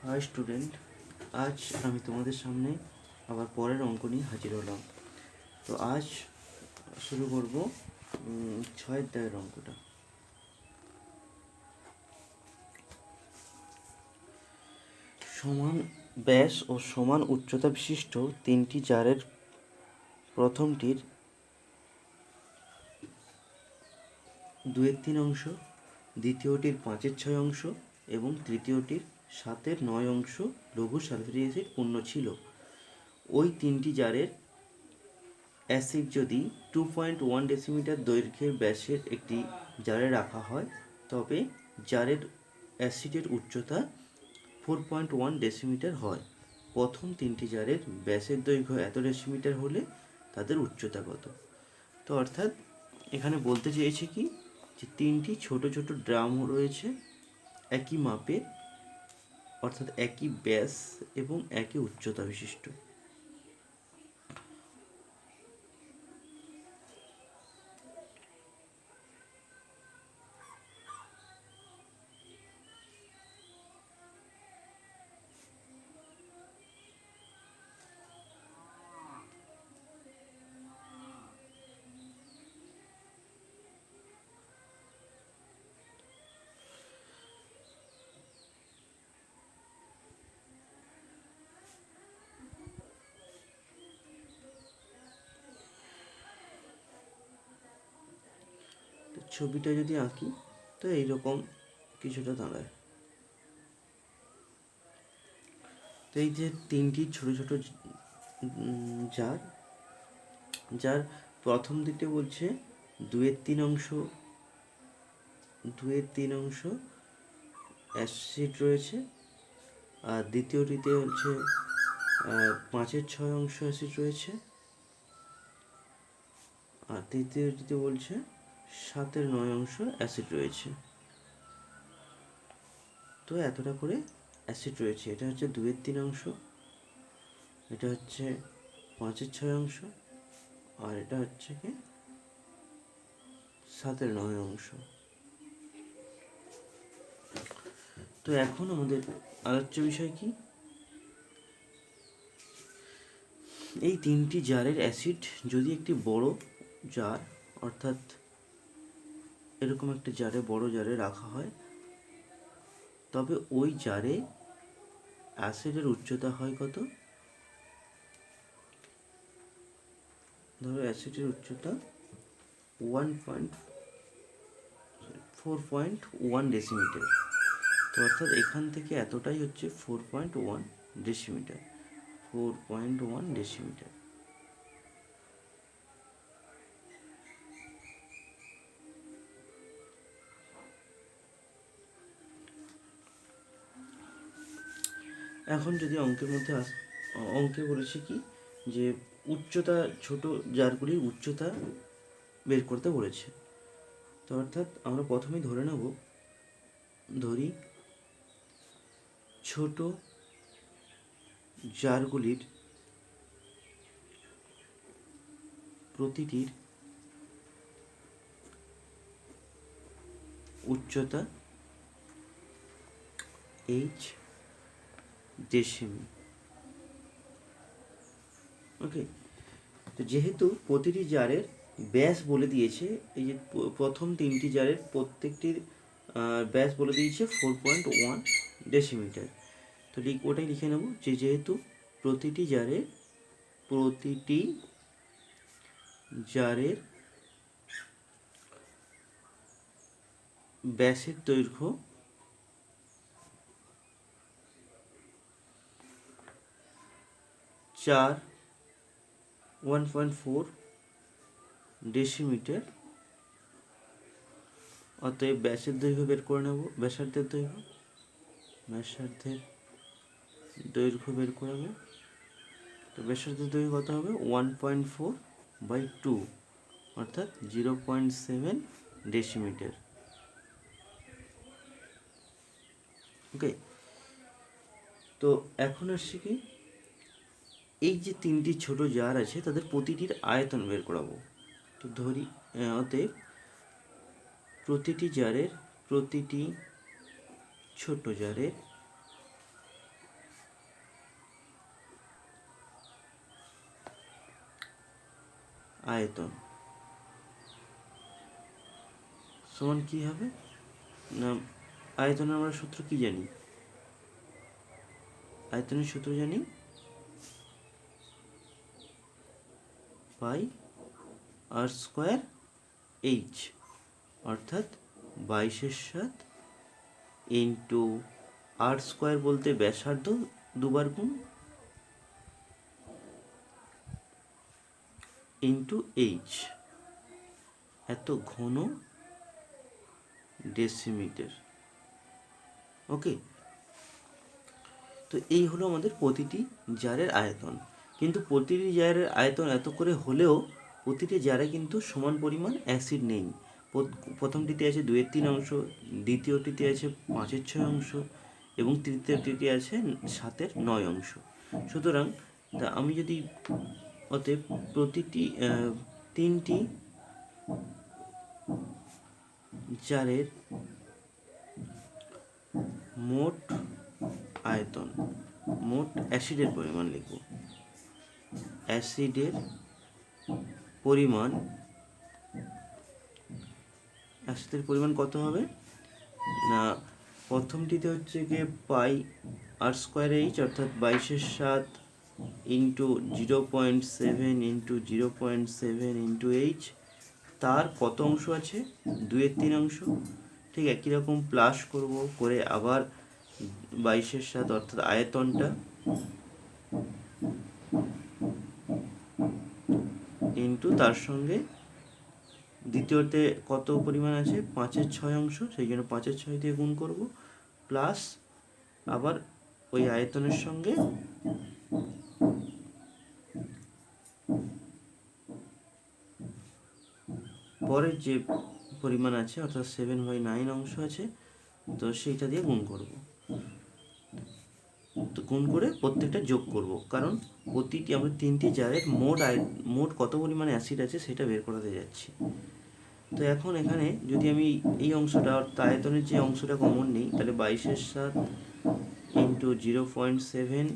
High student, আজ আমি তোমাদের সামনে আবার পরের অঙ্ক নিয়ে হাজির হলাম। তো আজ শুরু করব 6 দাগের অঙ্কটা। সমান ব্যাস ও সমান উচ্চতা বিশিষ্ট তিনটি জারের প্রথমটির 2/3 অংশ, দ্বিতীয়টির 5/6 অংশ এবং তৃতীয়টির 7/9 অংশ লঘু সালফিউরিক অ্যাসিড পূর্ণ ছিল। ওই তিনটি জারের অ্যাসিড যদি 2.1 ডেসিমিটার দৈর্ঘ্যের ব্যাসের একটি জারে রাখা হয়, তবে জারের অ্যাসিডের উচ্চতা 4.1 ডেসিমিটার হয়। প্রথম তিনটি জারের ব্যাসের দৈর্ঘ্য এত ডেসিমিটার হলে তাদের উচ্চতা কত? তো অর্থাৎ এখানে বলতে চেয়েছে কি, যে তিনটি ছোট ছোট ড্রাম রয়েছে একই মাপের, অর্থাৎ একই ব্যাস এবং একই উচ্চতা বিশিষ্ট। ছবিটা যদি আঁকি তো এইরকম কিছুটা দাঁড়ায়। তো এই যে তিনটি ছোট ছোট জার, যার প্রথম দিকটা বলছে 2/3 অংশ অ্যাসিড রয়েছে, আর দ্বিতীয়টিতে হচ্ছে 5/6 অংশ অ্যাসিড রয়েছে, আর তৃতীয়টিতে বলছে 7/9 অংশ অ্যাসিড রয়েছে। তো এতটা করে অ্যাসিড রয়েছে। এটা হচ্ছে 2/3 অংশ, এটা হচ্ছে 5/6 অংশ, আর এটা হচ্ছে কি 7/9 অংশ। তো এখন আমাদের আলোচ্য বিষয় কি, এই তিনটি জারের অ্যাসিড যদি একটি বড় জার, অর্থাৎ এরকম একটা জারে, বড় জারে রাখা হয়, তবে ওই জারে অ্যাসিডের উচ্চতা হয় কত? ধরো অ্যাসিডের উচ্চতা 4.1 ডেসিমিটার। তো অর্থাৎ এখান থেকে এতটাই হচ্ছে 4.1 ডেসিমিটার। 4.1 ডেসিমিটার। এখন যদি অঙ্কের মধ্যে অঙ্কে বলেছে কি, যে উচ্চতা, ছোট জারগুলির উচ্চতা বের করতে বলেছে। তো অর্থাৎ আমরা প্রথমেই ধরি ছোট জারগুলির প্রতিটির উচ্চতা h ডেসিমি। ওকে, তো যেহেতু প্রতিটি জারের ব্যাস বলে দিয়েছে, এই যে প্রথম তিনটি জারের প্রত্যেকটির ব্যাস বলে দিয়েছে 4.1 ডেসিমিটার। তো ওটাই লিখে নেব, যে যেহেতু প্রতিটি জারের ব্যাসের দৈর্ঘ্য 1.4 ডেসিমিটার, অতএব ব্যাসের দৈর্ঘ্য বের করে নেব। ব্যাসার্ধের দৈর্ঘ্য বের করে নেব। তো ব্যাসার্ধের দৈর্ঘ্য কত হবে? 1.4/2, অর্থাৎ 0.7 ডেসিমিটার। ওকে, তো এখন আসছে কি, এই যে তিনটি ছোট জার আছে তাদের প্রতিটির আয়তন বের করাবো। তো ধরি, অতএব প্রতিটি ছোট জারের আয়তন সমান কি হবে না, আয়তনের আমরা সূত্র কি জানি, আয়তনের সূত্র জানি পাই আর স্কোয়ার এইচ, অর্থাৎ 22/7 ইন্টু আর স্কোয়ার বলতে ব্যাসার্ধ দুবার গুণ ইন্টু এইচ, এত ঘন ডেসিমিটার। ওকে, তো এই হলো আমাদের প্রতিটি জারের আয়তন। কিন্তু প্রতিটি জারের আয়তন এত করে হলেও প্রতিটি জারে কিন্তু সমান পরিমাণ অ্যাসিড নেই। প্রথমটিতে আছে 2/3 দ্বিতীয়টিতে আছে 5/6 এবং তৃতীয়টিতে আছে 7/9। সুতরাং তা আমি যদি অতএব প্রতিটি তিনটি জারের মোট আয়তন, মোট অ্যাসিডের পরিমাণ লিখব। অ্যাসিডের পরিমাণ কত হবে না, প্রথমটিতে হচ্ছে গিয়ে পাই আর স্কোয়ার এইচ, অর্থাৎ 22/7 ইন্টু 0.7 ইন্টু 0.7 ইন্টু এইচ, তার কত অংশ আছে 2/3। ঠিক একই রকম প্লাস করব, করে আবার 22/7 অর্থাৎ আয়তনটা ইন্টু তার সঙ্গে দ্বিতীয়তে কত পরিমাণ আছে 5/6, সেই জন্য 5/6 দিয়ে গুণ করব, প্লাস আবার ওই আয়তনের সঙ্গে পরের যে পরিমাণ আছে অর্থাৎ 7/9 অংশ আছে, তো সেইটা দিয়ে গুণ করব। তো গুণ করে প্রত্যেকটা যোগ করব, কারণ প্রতিটি আমরা তিনটি জারের মোট কত পরিমাণে অ্যাসিড আছে সেটা বের করাতে যাচ্ছি। তো এখন এখানে যদি আমি এই অংশটা অর্থাৎ আয়তনের যে অংশটা কমন নেই, তাহলে 22/7 into 0.7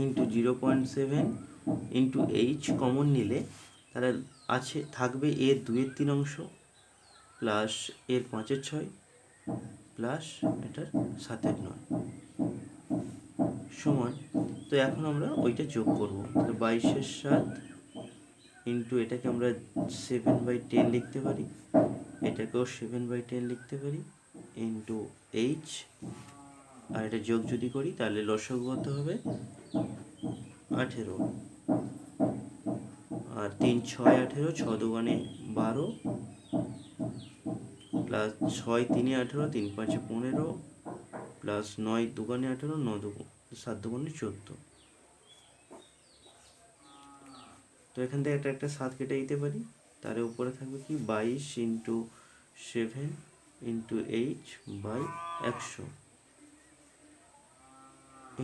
into 0.7 into H common নিলে তাহলে থাকবে এর 2/3 প্লাস এর 5/6 প্লাস এটার 7/9 সমান। তো এখন আমরা ওইটা যোগ করব, তাহলে 22/7 ইন্টু এটাকে আমরা 7/10 লিখতে পারি, এটাকেও 7/10 লিখতে পারি, ইন্টু এইচ, আর এটা যোগ যদি করি তাহলে লসাগু কত হবে 18, আর 3 6 18, 6 দুগুণে 12, প্লাস 6 3 18, 3 5 15, প্লাস 9 দুগুণে 18, 7 দুগুণে 14। তো এখান থেকে একটা 7 কেটে দিতে পারি, তার উপরে থাকবে কি 22 into 7 into H by 100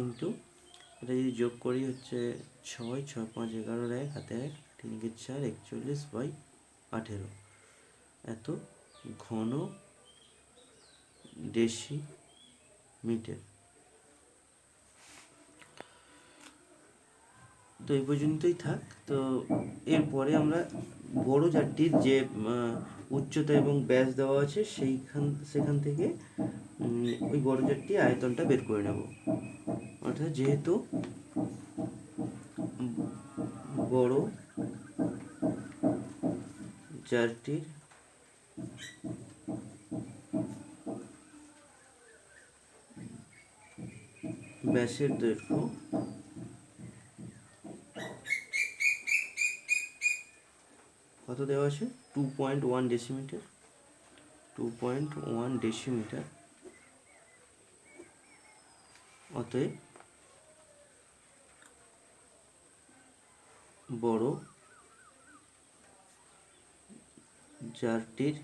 into এটা যদি যোগ করি হচ্ছে 6 6 5 11 1 হাতে 1 3 কে 4 41/18, এত ঘন ডেসিমিটার। তো এই পর্যন্তই থাক। তো এরপরে আমরা বড় জারটির যে উচ্চতা এবং ব্যাস দেওয়া আছে সেখান থেকে ওই বড় জারটির আয়তনটা বের করে নেব। অর্থাৎ যেহেতু বড় জারটির ব্যাসের দৈর্ঘ্য কত দেওয়া আছে 2.1 ডেসিমিটার, 2.1 ডেসিমিটার। অতএব বড় জারটির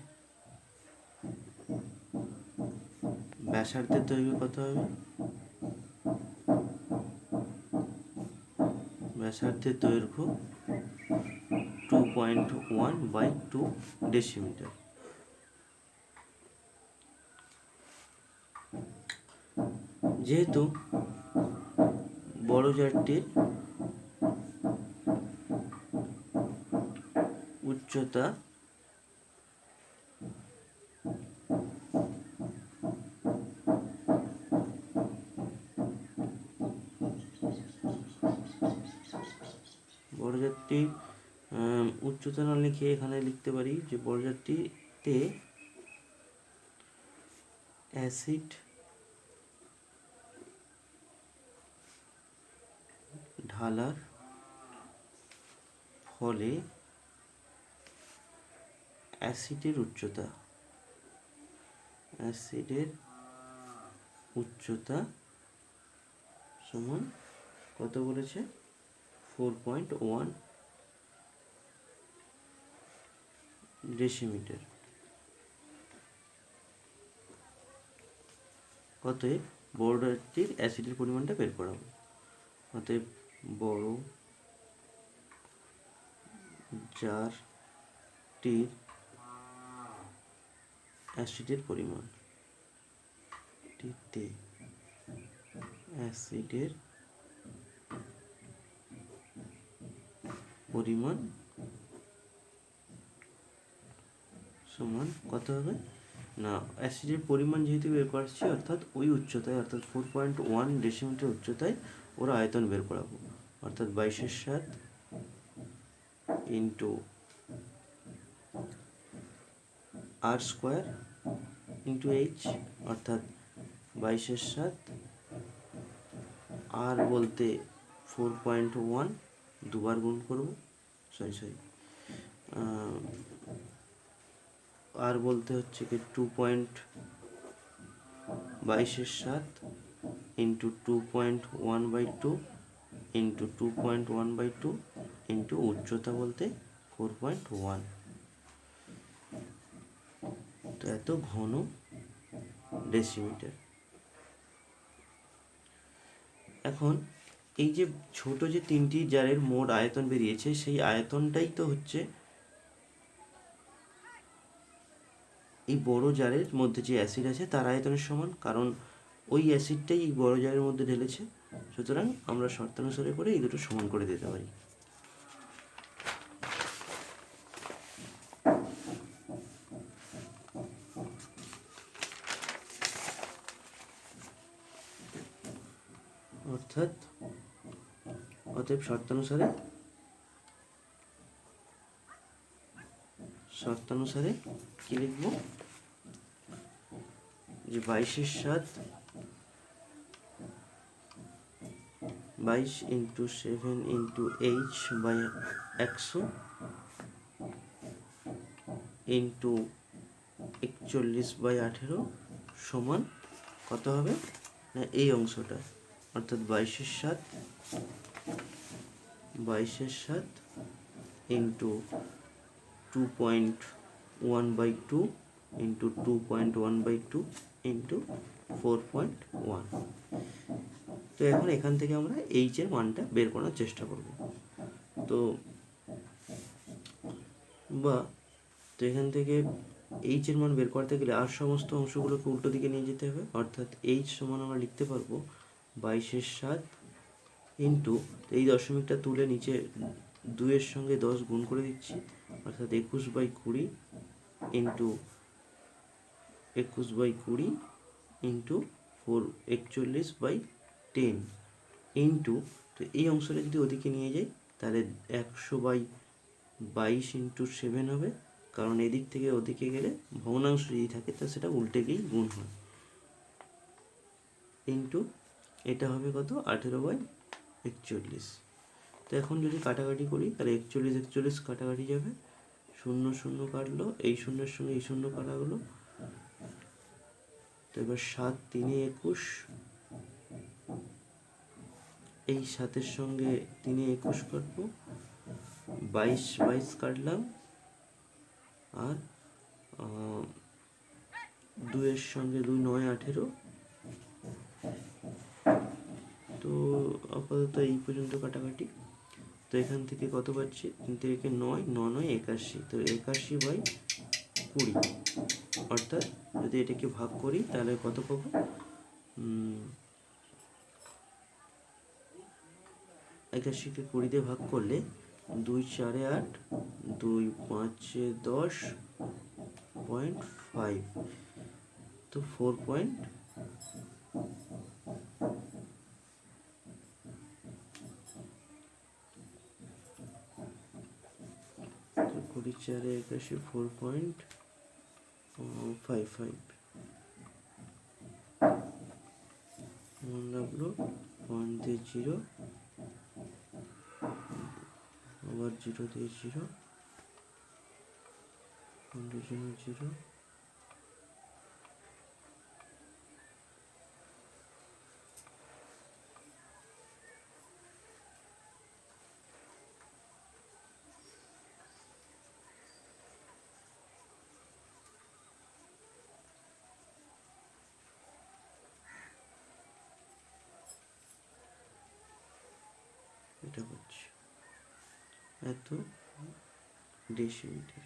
ব্যাসার্ধের দৈর্ঘ্য কত হবে, ব্যাসার্ধের দৈর্ঘ্য 2.1/2 ডেসিমিটার। যেহেতু বড় জারটির উচ্চতা বড়জারটির উচ্চতা না লিখে এখানে লিখতে পারি যে বড়জারটিতে অ্যাসিড ঢালার ফলে অ্যাসিডের উচ্চতা সমান কত বলেছে 4.1 ডেসিমিটার। অতএব বড়টির অ্যাসিডের পরিমাণটা বের করাবো। অতএব বড় জারটির অ্যাসিডের পরিমাণ সমান কত হবে না, অ্যাসিডের পরিমাণ যেহেতু বের করছি অর্থাৎ ওই উচ্চতায় অর্থাৎ 4.1 ডেসিমিটার উচ্চতায় ওরা আয়তন বের করাবো, অর্থাৎ 22/7 ইন্টু r² ইন্টু h, অর্থাৎ 22/7 আর বলতে 4.1 দুবার গুণ করবো, আর বলতে হচ্ছে কি 2.22/7 ইন্টু 2.1/2 ইন্টু 2.1/2 ইন্টু উচ্চতা বলতে 4.1। তো এত ঘন ডেসিমিটার। এখন এই যে ছোট যে তিনটি জারের মোট আয়তন বেরিয়েছে সেই আয়তনটাই তো হচ্ছে এই বড় জারের মধ্যে যে অ্যাসিড আছে তার আয়তনের সমান, কারণ ওই অ্যাসিডটাই এই বড় জারের মধ্যে ঢেলেছে। সুতরাং আমরা শর্তানুসারে করে এই দুটো সমান করে দিতে পারি। অতএব শর্তানুসারে কি লিখব যে 22/7 22 ইন্টু 7 ইন্টু h/100 ইন্টু 41/18 সমান কত হবে না এই অংশটা, অর্থাৎ 22/7 ইন্টু 2.1/2 ইন্টু 2.1/2 ইন্টু 4.1। তো এখন এখান থেকে আমরা এইচ এর মানটা বের করার চেষ্টা করব। তো এখান থেকে এইচ এর মান বের করতে গেলে আর সমস্ত অংশগুলোকে উল্টো দিকে নিয়ে যেতে হবে, অর্থাৎ এইচ সমান আমরা লিখতে পারবো 22/7 ইন্টু এই দশমিকটা তুলে নিচে 2-এর সঙ্গে 10 গুণ করে দিচ্ছি, অর্থাৎ 21/20 ইন্টু 21/20 ইন্টু 41/10 ইন্টু, তো এই অংশটা যদি ওদিকে নিয়ে যাই তাহলে 100/22 ইন্টু 7 হবে, কারণ এদিক থেকে ওদিকে গেলে ভগ্নাংশ যদি থাকে তা সেটা উল্টে গিয়েই গুণ হয়, ইন্টু এটা হবে কত 18/41। তো এখন যদি কাটাকাটি করি তাহলে 41 কাটাকাটি যাবে, 0 0 কাটলো, এই শূন্যের সঙ্গে এই শূন্য কাটা গেলো। তো এবার 7 3 21, এই 7-এর সঙ্গে 3 21 কাটবো, 22 কাটলাম, আর 2-এর সঙ্গে 2 9 18। তো আপাতত এই পর্যন্ত কাটাকাটি। তো এখান থেকে কত পাচ্ছি, 3 থেকে 9 9 9 81, তো 81/20, অর্থাৎ যদি এটাকে ভাগ করি তাহলে কত পাবো, 81কে 20 দিয়ে ভাগ করলে 2 4 8 2 5 10.5, তো 4 পয়েন্ট কুড়ি চারে 81, 4.55 মনে রাখলো। 1 দিয়ে 0, আবার 0 দিয়ে 0, 0, এটা হচ্ছে এত ডেসিমিটার।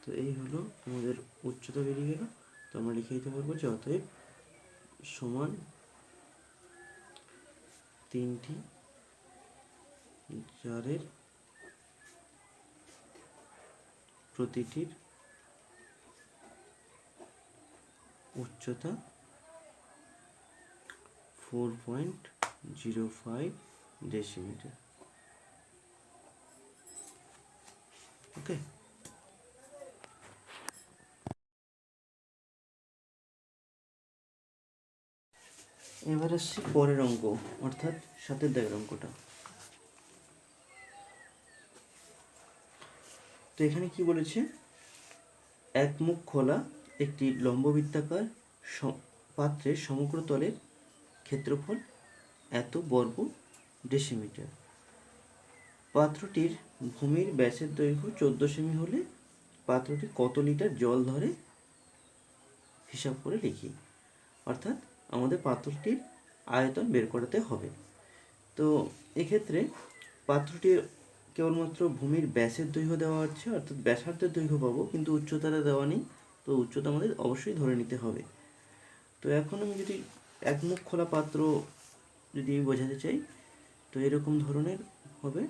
তো এই হলো আমাদের উচ্চতা বেরিয়ে গেল। তো আমরা লিখে দিতে পারবো যে অতএব সমান তিনটি জারের প্রতিটির উচ্চতা 4.05 ডেসিমিটার। ওকে, এবার আসছি পরের অঙ্ক, অর্থাৎ 7 দাগের অঙ্কটা। তো এখানে কি বলেছে, এক মুখ খোলা একটি লম্ববৃত্তাকার পাত্রের সমগ্র তলের ক্ষেত্রফল এত বর্গ ডেসিমিটার। পাত্রটির ভূমির ব্যাসের দৈর্ঘ্য 14 সেমি হলে পাত্রটি কত লিটার জল ধরে হিসাব করে লিখি। অর্থাৎ আমাদের পাত্রটির আয়তন বের করাতে হবে। তো এক্ষেত্রে পাত্রটির কেবলমাত্র ভূমির ব্যাসের দৈর্ঘ্য দেওয়া আছে, অর্থাৎ ব্যাসার্ধের দৈর্ঘ্য পাবো, কিন্তু উচ্চতাটা দেওয়া নেই। তো উচ্চতা আমাদের অবশ্যই ধরে নিতে হবে। তো এখন আমি যদি এক মুখ খোলা পাত্র যদি আমি বোঝাতে চাই, তো এরকম ধরনের হবে।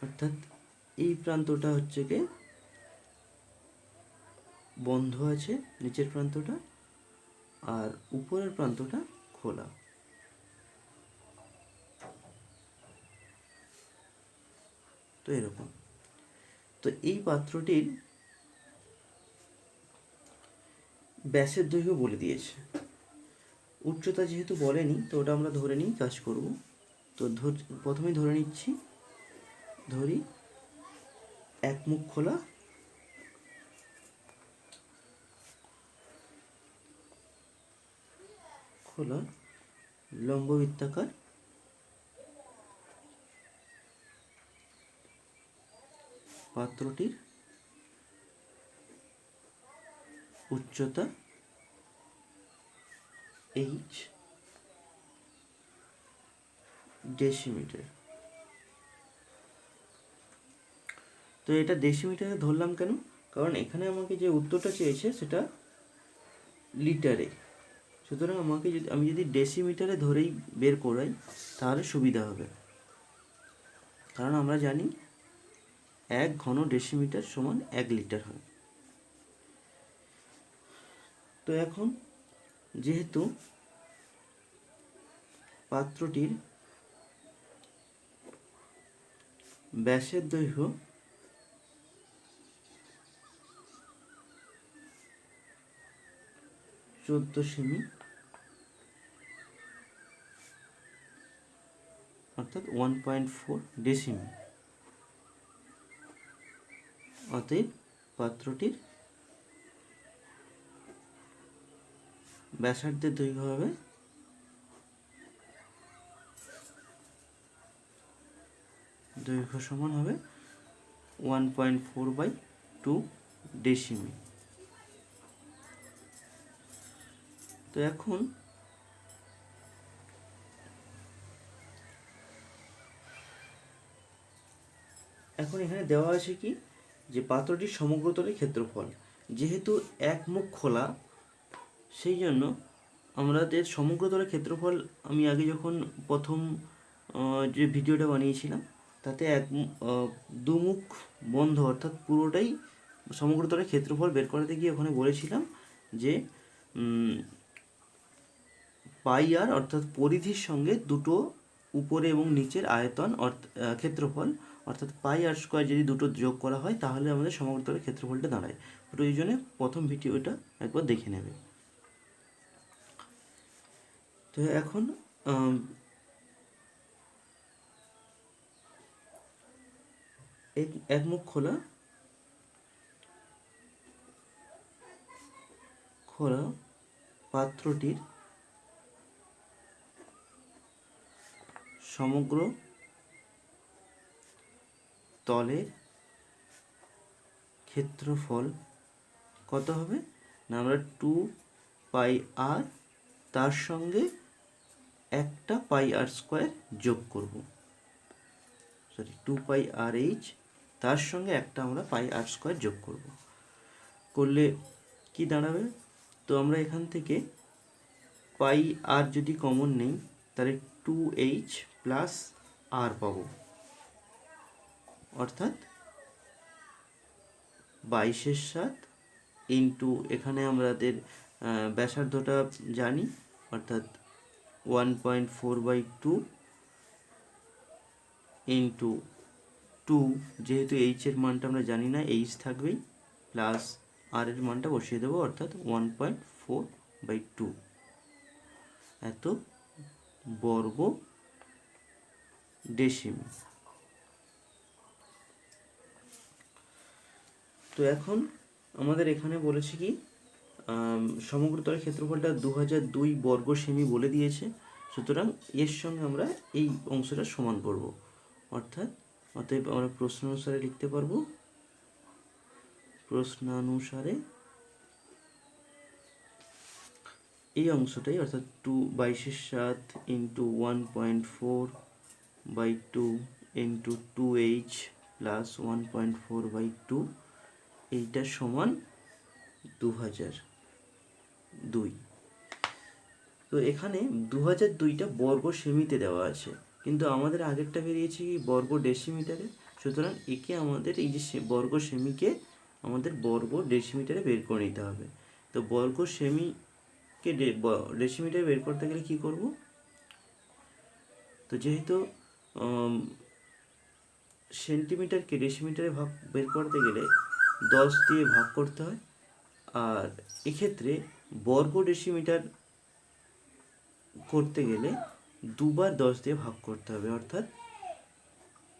অর্থাৎ এই প্রান্তটা হচ্ছে কি বন্ধ আছে, নিচের প্রান্তটা, আর উপরের প্রান্তটা খোলা। তো এরকম। তো এই পাত্রটির ব্যাসের দৈর্ঘ্য বলে দিয়েছে, উচ্চতা যেহেতু বলেনি তো ওটা আমরা ধরে নিই কাজ করব। তো প্রথমেই ধরে নিচ্ছি, ধরি এক মুখ খোলা খোলা লম্ববৃত্তাকার পাত্রটির উচ্চতা h ডেসিমিটার। তো এটা ডেসিমিটারে ধরলাম কেন, কারণ এখানে আমাকে যে উত্তরটা চেয়েছে সেটা লিটারে। সুতরাং আমি যদি ডেসিমিটারে ধরেই বের করাই তাহলে সুবিধা হবে, কারণ আমরা জানি 1 ঘন ডেসিমিটার সমান 1 লিটার হয়। তো এখন যেহেতু পাত্রটির ব্যাসের দৈর্ঘ্য 14 সেমি, অর্থাৎ 1.4 ডেসিমি, অতএব পাত্রটির ব্যাসার্ধের দৈর্ঘ্য হবে সমান হবে 1.4/2 ডেসিমি। তো এখন এখানে দেওয়া আছে কি, যে পাত্রটির সমগ্র তলের ক্ষেত্রফল, যেহেতু এক মুখ খোলা সেই জন্য আমাদের সমগ্র তলের ক্ষেত্রফল আমি আগে যখন প্রথম যে ভিডিওটা বানিয়েছিলাম তাতে দুমুখ বন্ধ অর্থাৎ পুরোটাই সমগ্র তলের ক্ষেত্রফল বের করতে গিয়ে ওখানে বলেছিলাম যে পাই আর অর্থাৎ পরিধির সঙ্গে দুটো উপরে এবং নিচের আয়তন ক্ষেত্রফল অর্থাৎ পাই আর স্কোয়ার যদি দুটো যোগ করা হয় তাহলে আমাদের সমগ্র তলের ক্ষেত্রফলটা দাঁড়ায়। প্রয়োজনে প্রথম ভিডিওটা একবার দেখে নেবে। তো এখন একমুখ খোলা পাত্রটির সমগ্র তলের ক্ষেত্রফল কত হবে না, আমরা 2 পাই আর তার সঙ্গে একটা পাই আর স্কোয়ার যোগ করব, 2 পাই আর এইচ তার সঙ্গে একটা আমরা পাই আর স্কোয়ার যোগ করলে কি দাঁড়াবে? তো আমরা এখান থেকে পাই আর যদি কমন নেই তাহলে 2h প্লাস আর পাবো, অর্থাৎ 22/7 ইন্টু এখানে আমাদের ব্যাসার্ধটা জানি অর্থাৎ 1.4/2 ইন্টু 2, যেহেতু এইচ এর মানটা আমরা জানি না, এইচ থাকবেই, প্লাস আর এর মানটা বসিয়ে দেবো অর্থাৎ 1.4/2 এত বর্গ ডেসিমি। তো এখন আমাদের এখানে বলেছে কি সমগ্র তলের ক্ষেত্রফলটা 2002 বর্গ সেমি বলে দিয়েছে, সুতরাং এর সঙ্গে আমরা এই অংশটা সমান করব, অতএব আমরা প্রশ্নানুসারে লিখতে পারবো, প্রশ্নানুসারে এই অংশটাই অর্থাৎ 22/7 ইন্টু 1.4/2 ইন্টু 2h প্লাস 1.4/2 এইটা সমান 2002। তো এখানে 2002টা বর্গ সেমিতে দেওয়া আছে, কিন্তু আমাদের আগেরটা বেরিয়েছে কি বর্গ ডেসিমিটারে, সুতরাং একে আমাদের এই যে বর্গ সেমিকে আমাদের বর্গ ডেসিমিটারে বের করে নিতে হবে। তো বর্গ সেমিকে ডেসিমিটারে বের করতে গেলে কি করব? তো যেহেতু সেন্টিমিটারকে ডেসিমিটারে বের করতে গেলে 10 দিয়ে ভাগ করতে হয়, আর এক্ষেত্রে বর্গ ডেসিমিটার করতে গেলে দুবার 10 দিয়ে ভাগ করতে হবে, অর্থাৎ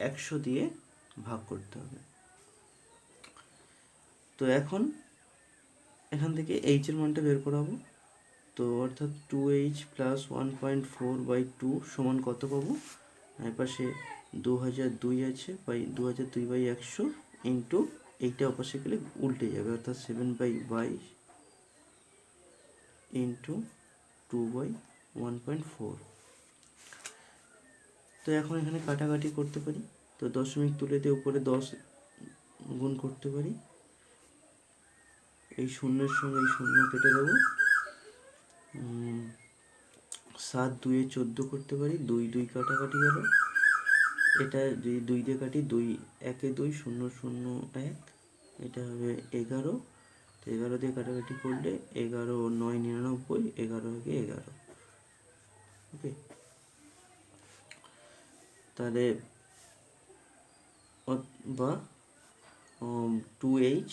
100 দিয়ে ভাগ করতে হবে। তো এখন এখান থেকে এইচ এর মানটা বের করাবো, তো অর্থাৎ 2h প্লাস 1.4/2 সমান কত পাবো? এর পাশে 2002 আছে, 2002/100 ইন্টু এইটা অপাশে গেলে উল্টে যাবে, অর্থাৎ 7/22 ইন্টু 2/1.4। তো এখন এখানে কাটাকাটি করতে পারি, তো দশমিক তুলে দিয়ে উপরে 10 গুণ করতে পারি, এই শূন্যের সঙ্গে এই শূন্য কেটে দেবো, 7 2 14 করতে পারি, 2 2 কাটাকাটি গেল, এটা যদি 2 দিয়ে কাটি 2 1 2 0 0 1, এটা হবে 11, তো 11 দিয়ে কাটাকাটি করলে 11 9 99, 11 1 11, ওকে। তাহলে বা 2h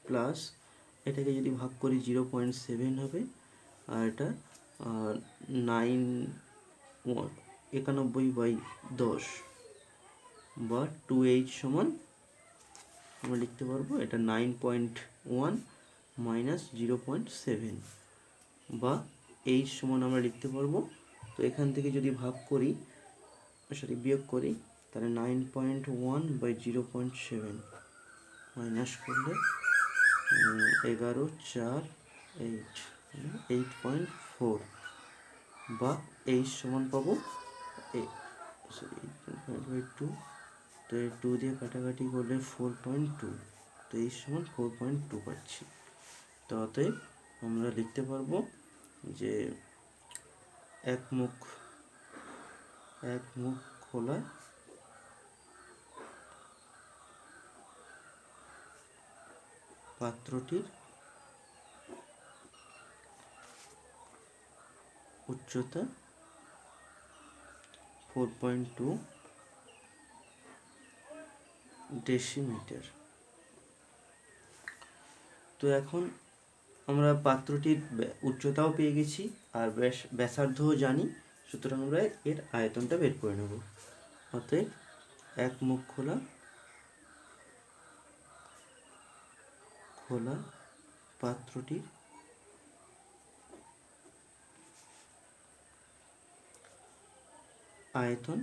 প্লাস এটাকে যদি ভাগ করি 0.7 হবে, আর এটা 91/10 বা 2h সমান আমরা লিখতে পারবো এটা 9.1 মাইনাস 0.7 বা h সমান আমরা লিখতে পারবো, তো এখান থেকে যদি বিয়োগ করি তাহলে 9.1/0.7 মাইনাস করলে 11 4 8.4 বা h সমান পাবো 8.2, তো 2 দিয়ে কাটাকাটি করলে 4.2, তো h সমান 4.2 পাচ্ছি। তো অতএব আমরা লিখতে পারবো যে একমুখ এক মুখ খোলা পাত্রটির উচ্চতা 4.2 ডেসিমিটার। তো এখন আমরা পাত্রটির উচ্চতাও পেয়ে গেছি আর ব্যাসার্ধও জানি, সুতরাং আমরা এর আয়তনটা বের করে নেব। অতএব এক মুখ খোলা পাত্রটির আয়তন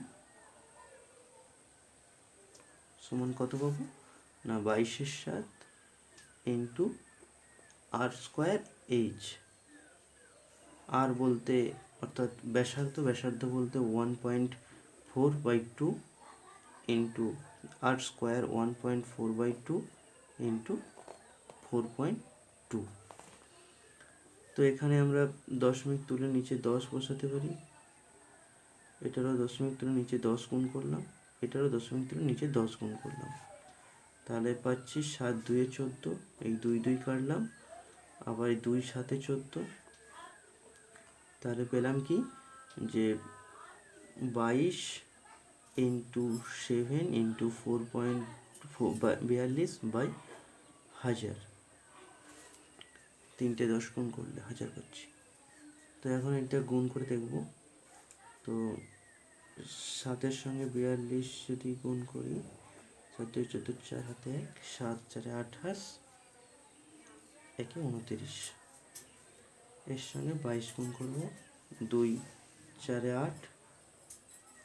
সমান কত পাবো না 22/7 ইন্টু r²h। আর বলতে অর্থাৎ ব্যাসার্ধ বলতে 1.4/2 ইন্টু r² 1.4/2 ইন্টু 4.2। তো এখানে আমরা দশমিক তুলে নিচে 10 বসাতে পারি, এটারও দশমিক তুলে নিচে 10 গুণ করলাম, এটারও দশমিক তুলে নিচে 10 গুণ করলাম, তাহলে পাচ্ছি 7 2 14, এই 2 2 কাটলাম, আবার এই 2 7 14, তাহলে পেলাম কি যে 22 ইন্টু 7 ইন্টু 4.42/1000, তিনটে 10 গুণ করলে 1000 পাচ্ছি। তো এখন এটা গুণ করে দেখব, তো 7-এর সঙ্গে 42 যদি গুণ করি, 7 2 14, 4 হাতে 1, 7 4 28, 1 29, এর সঙ্গে 22 গুণ করব, 2 4 8,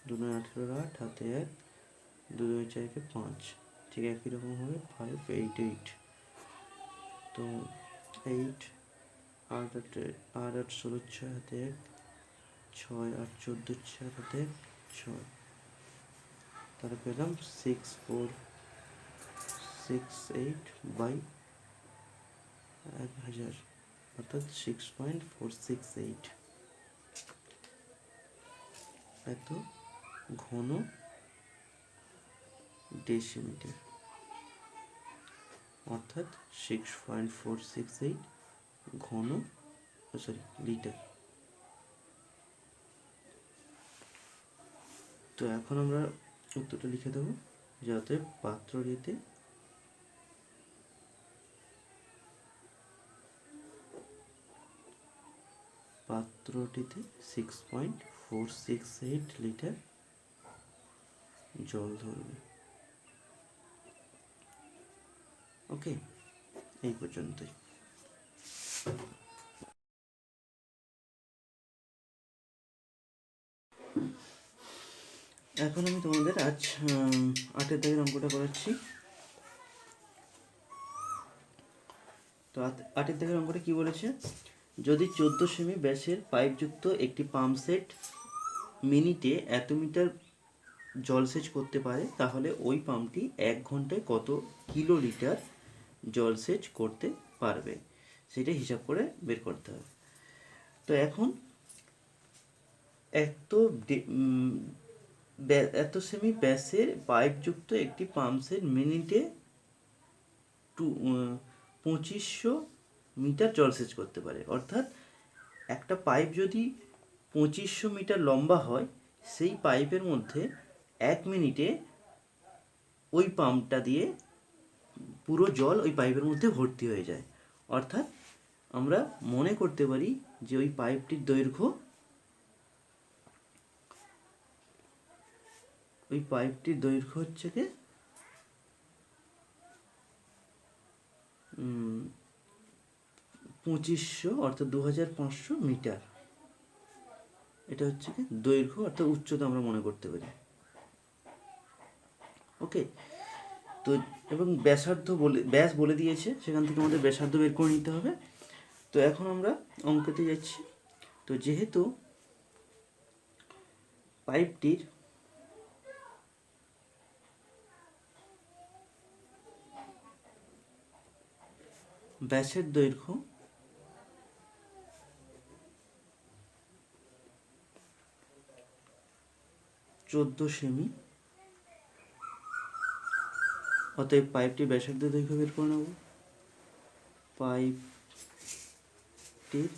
2 9 18, 8 হাতে 1, 2 2 4 5, ঠিক একই রকম হবে 5 8 8। তো 8 8 8 8 16, 6 হাতে 1, 6 8 14, 4 হাতে 6, তাহলে পেলাম 6468/1000, অর্থাৎ 6.468। এত ঘন ডেসিমিটার, অর্থাৎ 6.468 ঘন লিটার। তো এখন আমরা উত্তরটা লিখে দেবো, যাতে পাত্রটিতে পাত্রটিতে 6.468 লিটার জল ধরবে। ওকে, এই পর্যন্তই। এখন আমি তোমাদের আজ 8-এর দাগের অঙ্কটা করাচ্ছি। তো 8-এর দাগের অঙ্কটা কি বলেছে, যদি 14 সেমি ব্যাসের পাইপযুক্ত একটি পাম্প সেট মিনিটে এত মিটার জলসেচ করতে পারে, তাহলে ওই পাম্পটি 1 ঘন্টায় কত কিলোলিটার জলসেচ করতে পারবে, সেটা হিসাব করে বের করতে হবে। তো এখন এত সেমি ব্যাসের পাইপযুক্ত একটি পাম্প সেট মিনিটে 2500 মিটার জলসেচ করতে পারে, অর্থাৎ একটা পাইপ যদি 2500 মিটার লম্বা হয়, সেই পাইপের মধ্যে 1 মিনিটে ওই পাম্পটা দিয়ে পুরো জল ওই পাইপের মধ্যে ভর্তি হয়ে যায়। অর্থাৎ আমরা মনে করতে পারি যে ওই পাইপটির দৈর্ঘ্য হচ্ছে কি 2500, অর্থাৎ 2500 মিটার। এটা হচ্ছে কি দৈর্ঘ্য, অর্থাৎ উচ্চতা আমরা মনে করতে পারি। ওকে, তো এবং ব্যাস বলে দিয়েছে, সেখান থেকে আমাদের ব্যাসার্ধ বের করে নিতে হবে। তো এখন আমরা অঙ্কতে যাচ্ছি। তো যেহেতু পাইপটির ব্যাসের দৈর্ঘ্য 14 সেমি। অতএব পাইপটির ব্যাসার্ধ দৈর্ঘ্য বের করে নেব। পাইপটির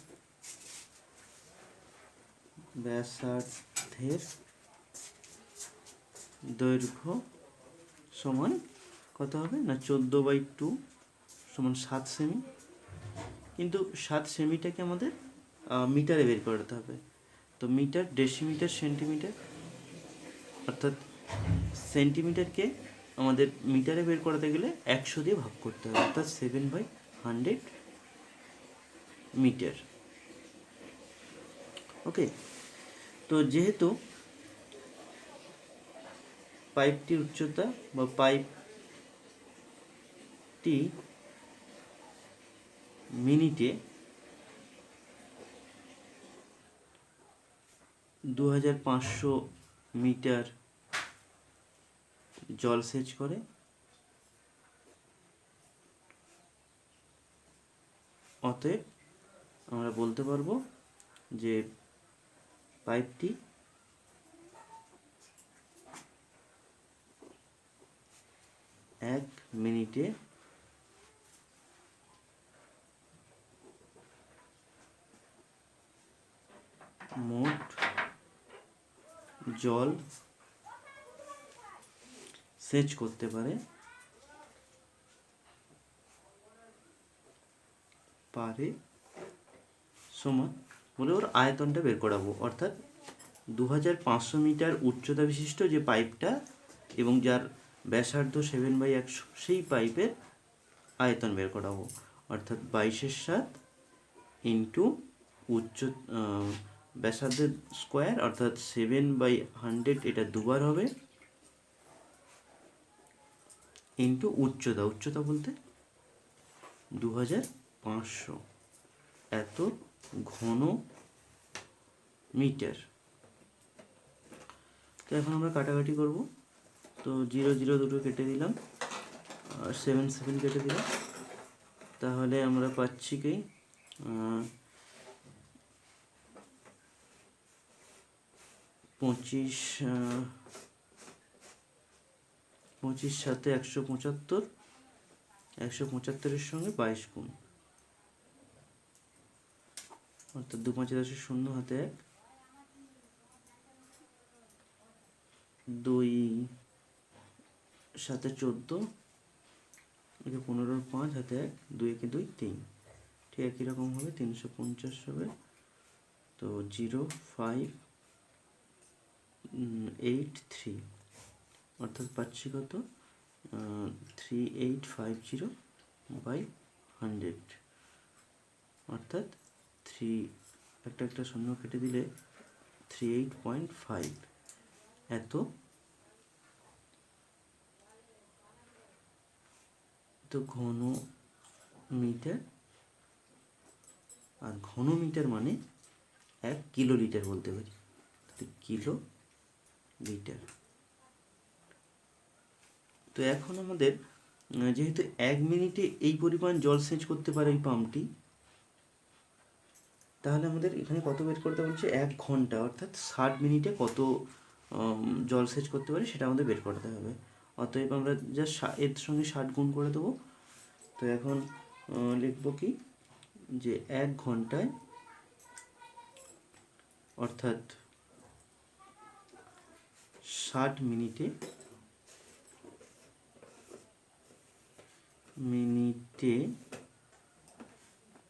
ব্যাসার্ধের দৈর্ঘ্য সমান কত হবে না 14/2 সমান 7 সেমি। কিন্তু 7 সেমিটাকে আমাদের মিটারে বের করতে হবে। তো মিটার, ডেসিমিটার, সেন্টিমিটার, অর্থাৎ সেন্টিমিটারকে আমাদের মিটারে বের করাতে গেলে 100 দিয়ে ভাগ করতে হবে, অর্থাৎ 7/100 মিটার। ওকে, তো যেহেতু পাইপটির উচ্চতা বা পাইপটি মিনিটে 2500 মিটার জল সেচ করে, অতএব আমরা বলতে পারবো যে পাইপটি এক মিনিটে মোট জল সেচ করতে পারে সমান বলে ওর আয়তনটা বের করাবো, অর্থাৎ 2500 মিটার উচ্চতা বিশিষ্ট যে পাইপটা এবং যার ব্যাসার্ধ 7/100 সেই পাইপের আয়তন বের করাবো, অর্থাৎ 22/7 ইন্টু ব্যাসার্ধের স্কোয়ার, অর্থাৎ 7/100, এটা দুবার হবে, ইন্টু উচ্চতা বলতে 2500 এত ঘন মিটার। তো এখন আমরা কাটাকাটি করব। তো 0 0 দুটো কেটে দিলাম, আর 7 7 কেটে দিলাম, তাহলে আমরা পাচ্ছি কি 25 সাথে 175, 175-এর সঙ্গে 22 গুণ, অর্থাৎ 2 5 10 0 হাতে 1, 2 7 14, 15 5 হাতে 1, 2 1 2 3, ঠিক একই রকম হবে 350 হবে। তো 0583, অর্থাৎ পাচ্ছি কত 3850/100, অর্থাৎ 3 একটা শূন্য কেটে দিলে 38.5 এত ঘন মিটার। আর ঘন মিটার মানে 1 কিলোলিটার বলতে পারি, কিলো লিটার। তো এখন আমাদের যেহেতু 1 মিনিটে এই পরিমাণ জল সেচ করতে পারে এই পাম্পটি, তাহলে আমাদের এখানে কত বের করতে বলছে 1 ঘন্টা, অর্থাৎ 60 মিনিটে কত জল সেচ করতে পারে সেটা আমাদের বের করতে হবে। অতএব আমরা জাস্ট এর সঙ্গে 60 গুণ করে দেবো। তো এখন লিখব কি যে 1 ঘন্টায়, অর্থাৎ 60 মিনিটে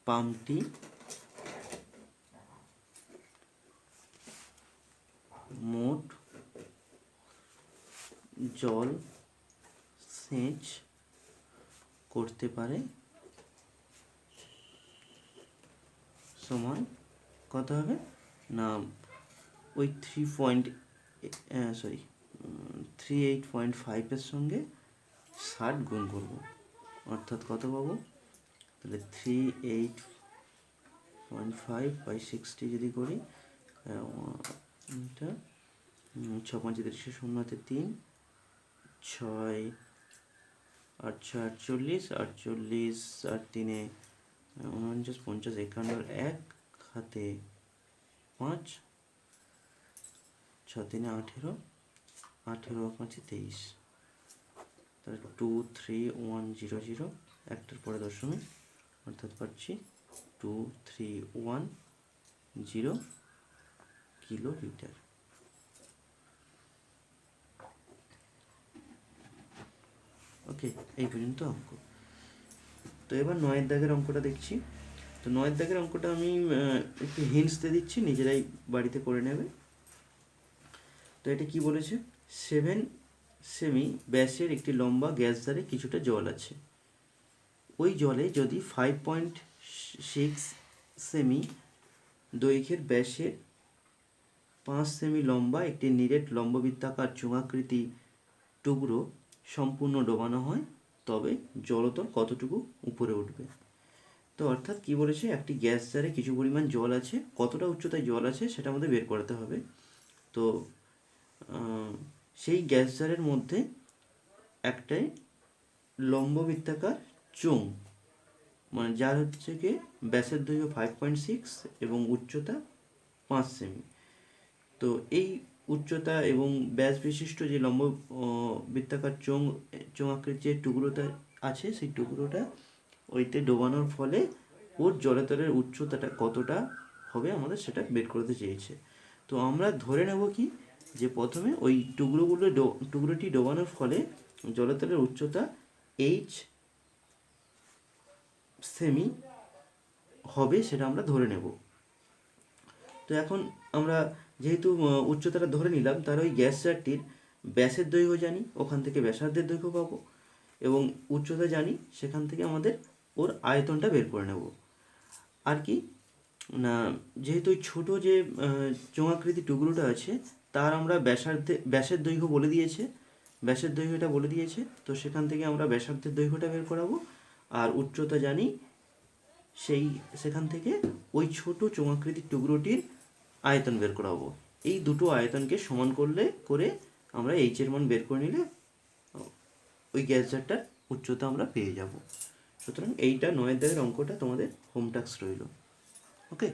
পাম্পটি মোট জল সেচ করতে পারে সমান কত হবে না ওই 38.5-এর সঙ্গে 60 গুণ করব, অর্থাৎ কত পাবো তাহলে 38.5/60 যদি করি, এটা 6 5 0 হাতে 3, 6 8 6 48, 48 আর 3 49 50 51, 1 হাতে 5, 6 3 18, 18 5 23, তাহলে 23100, একটার পরে দশমিক, অর্থাৎ পাচ্ছি 2310 কিলোলিটার। ওকে, এই পর্যন্ত অঙ্ক। তো এবার 9 দাগের অঙ্কটা দেখছি। তো 9 দাগের অঙ্কটা আমি একটু হিন্টস দিয়ে দিচ্ছি, নিজেরাই বাড়িতে করে নেবে। তো এটা কি বলেছে, 7 সেমি ব্যাসের একটি লম্বা গ্যাস জারে কিছুটা জল আছে। ওই জলে যদি 5.6 সেমি দৈর্ঘ্যের ব্যাসের 5 সেমি লম্বা একটি নিরেট লম্ববৃত্তাকার চুঙাকৃতি টুকরো সম্পূর্ণ ডোবানো হয়, তবে জলতল কতটুকু উপরে উঠবে। তো অর্থাৎ কি বলেছে, একটি গ্যাস জারে কিছু পরিমাণ জল আছে, কতটা উচ্চতায় জল আছে সেটা আমাদের বের করতে হবে। তো সেই গ্যাস জারের মধ্যে একটাই লম্ববৃত্তাকার চোঙ, মানে যার হচ্ছে কি ব্যাসের দৈর্ঘ্য 5.6 এবং উচ্চতা 5 সেমি। তো এই উচ্চতা এবং ব্যাস বিশিষ্ট যে লম্ব বৃত্তাকার চোঙাকৃতির যে টুকরোটা আছে, সেই টুকরোটা ওইতে ডোবানোর ফলে ওর জলতলের উচ্চতাটা কতটা হবে আমাদের সেটা বের করতে চেয়েছে। তো আমরা ধরে নেব কি, যে প্রথমে ওই টুকরোটি ডোবানোর ফলে জলতলের উচ্চতা h সেমি হবে, সেটা আমরা ধরে নেব। তো এখন আমরা যেহেতু উচ্চতাটা ধরে নিলাম, তার ওই গ্যাস জারটির ব্যাসের দৈর্ঘ্য জানি, ওখান থেকে ব্যাসার্ধের দৈর্ঘ্য পাবো, এবং উচ্চতা জানি, সেখান থেকে আমাদের ওর আয়তনটা বের করে নেব। আর কি না, যেহেতু ওই ছোটো যে চোঙাকৃতি টুকরোটা আছে, তার আমরা ব্যাসের দৈর্ঘ্য বলে দিয়েছে, ব্যাসের দৈর্ঘ্যটা বলে দিয়েছে, তো সেখান থেকে আমরা ব্যাসার্ধের দৈর্ঘ্যটা বের করাবো, আর উচ্চতা জানি, সেখান থেকে ওই ছোট চোঙাকৃতির টুকরোটির আয়তন বের করাবো। এই দুটো আয়তনকে সমান করে আমরা এইচের মান বের করে নিলে ওই গ্যাস জারটার উচ্চতা আমরা পেয়ে যাব। সুতরাং এইটা 9 দাগের অঙ্কটা তোমাদের হোম টাস্ক রইল। ওকে।